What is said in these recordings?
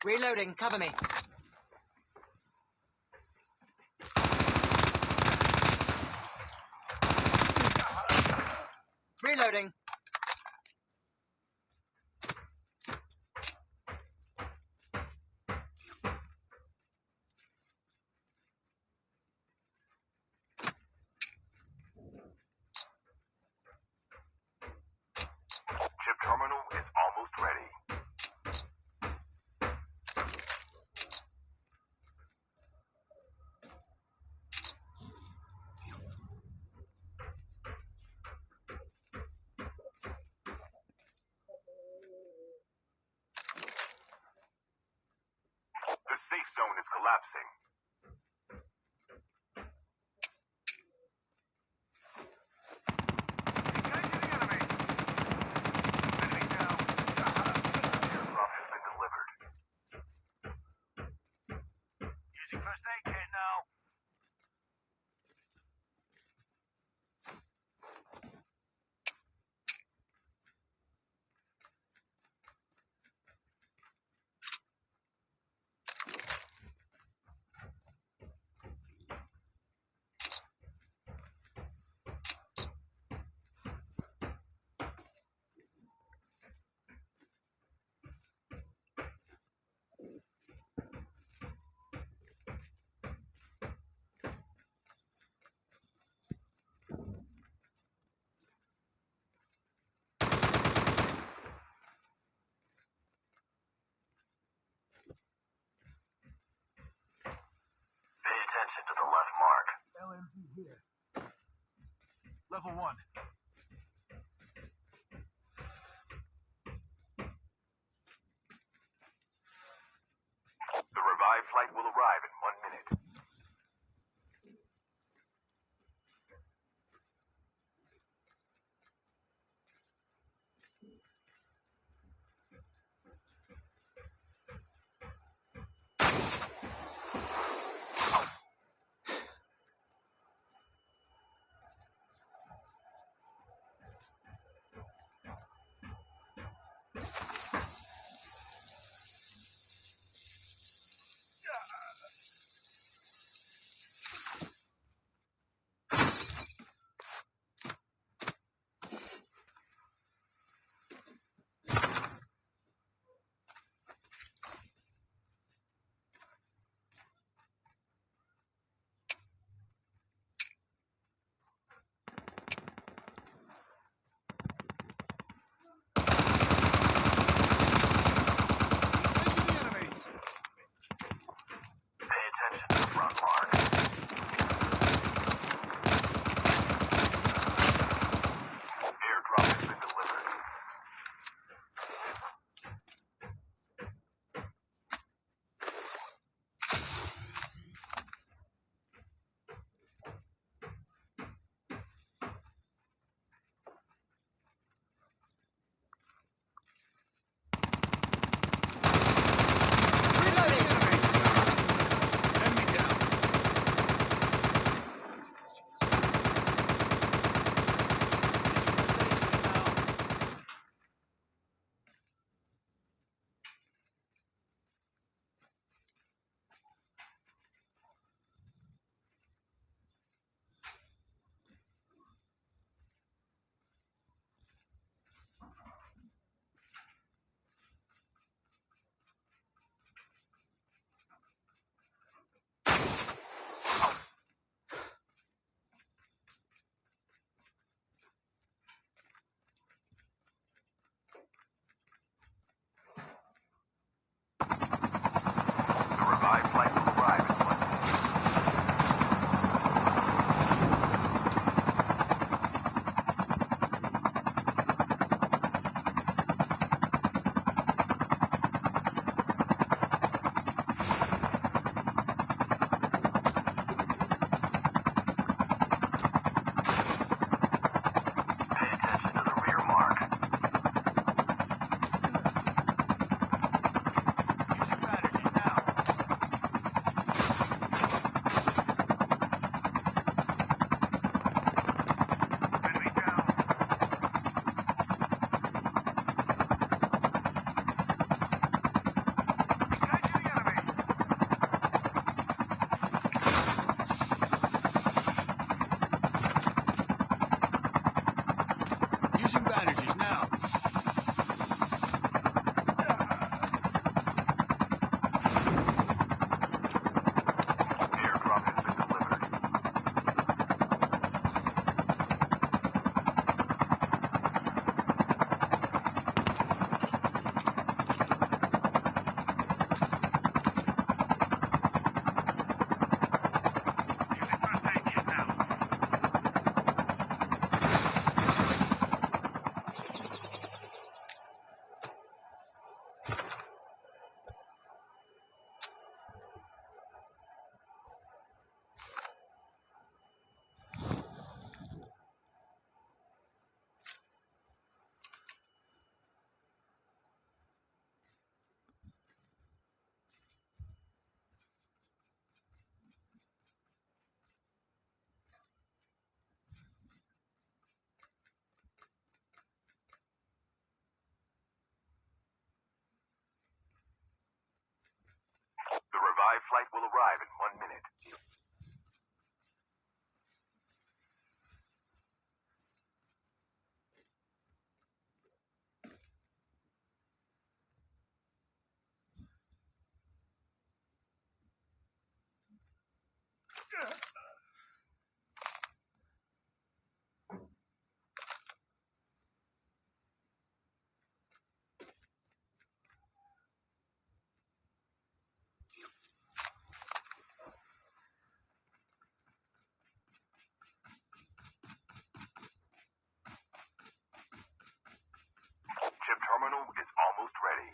Reloading, cover me. Reloading. Chip terminal is almost ready. The safe zone is collapsing. Engaging the enemy. Enemy down. Airdrop has been delivered. Using first aid kit now. Pay attention to the left mark. LMG here. Level 1. The revived flight will arrive in 1 minute. revived flight will arrive in 1 minute. Chip terminal is almost ready.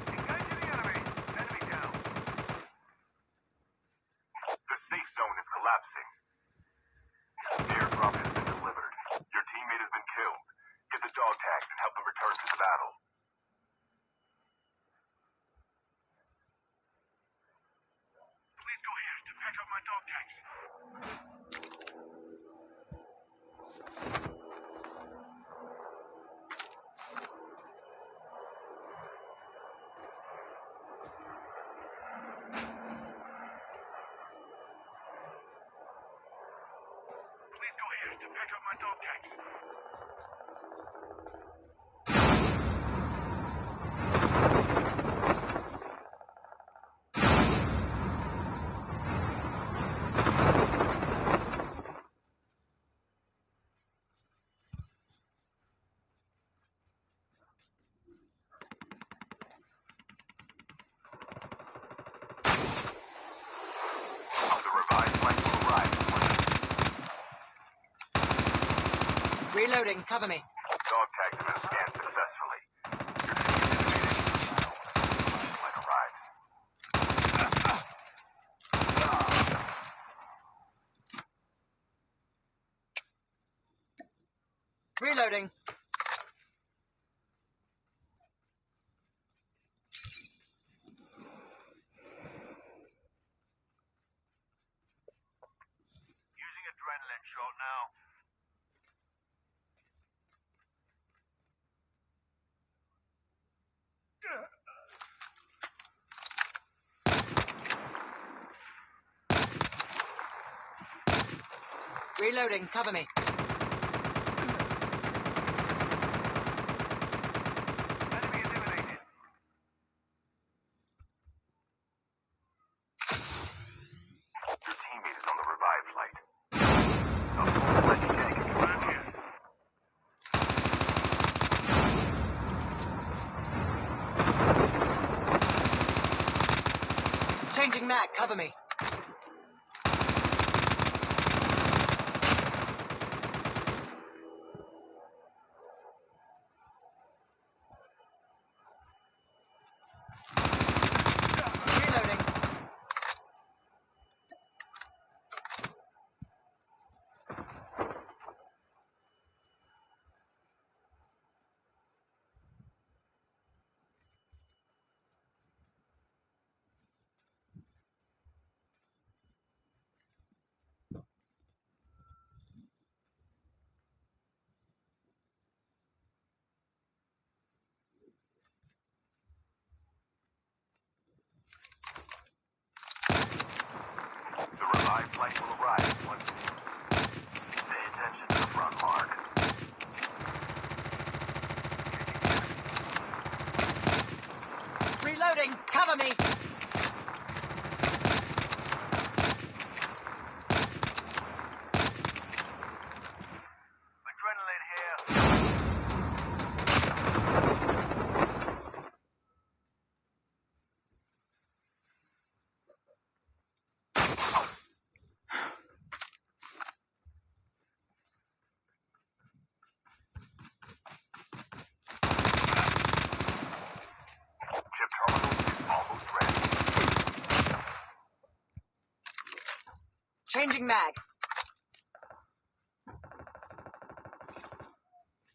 Engaging the enemy. Enemy down. The safe zone is collapsing. Airdrop has been delivered. Your teammate has been killed. Get the dog tags and help them return to the battle. Please go here to pick up my dog tags. Please go here to pick up my dog tags. The revived flight will arrive in 1 minute. Reloading, cover me. Dog tags have been scanned successfully. Your team is eliminated. Flight arrives. Reloading. Using adrenaline shot now. Reloading, cover me. Enemy eliminated. Your teammate is on the revived flight. A full flight tank is right here. Changing mag, cover me. Reloading. The revived flight will arrive in 1 minute. Pay attention to the front mark. Reloading, cover me. Adrenaline here. Chip terminal is almost ready. Changing mag.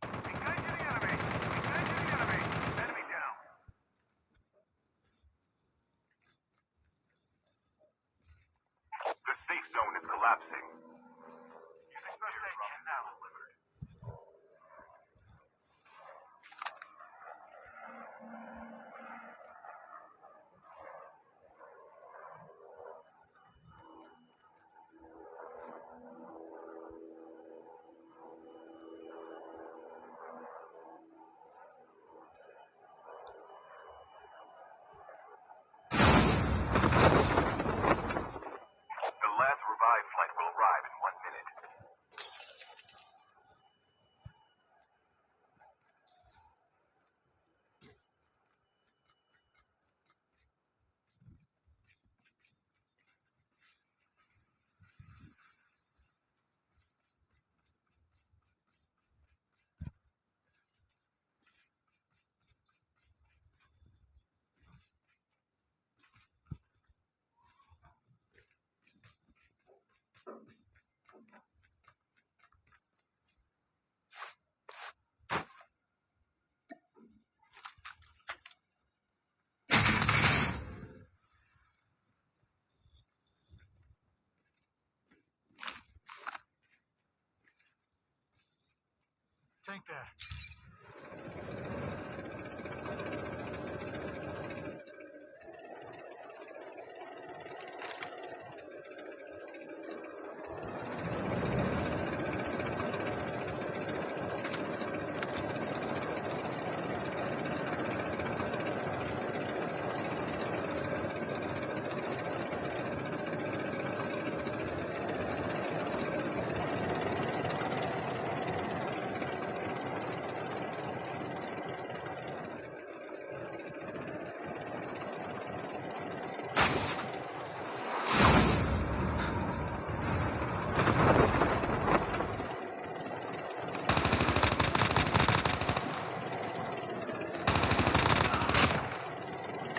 Engaging the enemy. Engaging the enemy. Enemy down. The safe Tank there.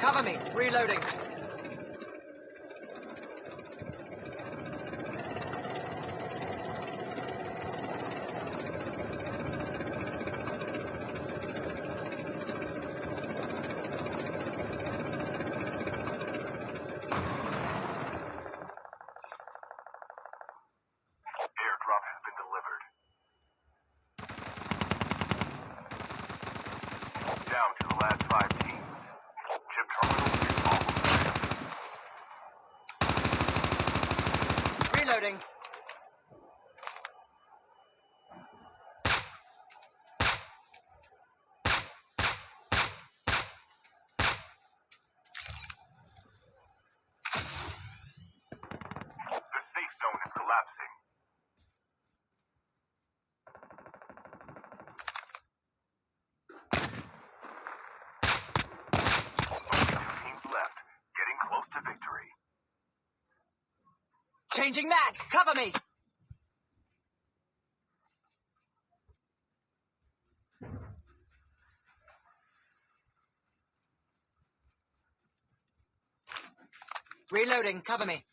Cover me. Reloading. Airdrop has been delivered. Down to the last 5 teams. Chip terminal is almost ready. Reloading. The safe zone is collapsing. Only 2 teams left, getting close to victory. Changing mag. Cover me. Reloading. Cover me.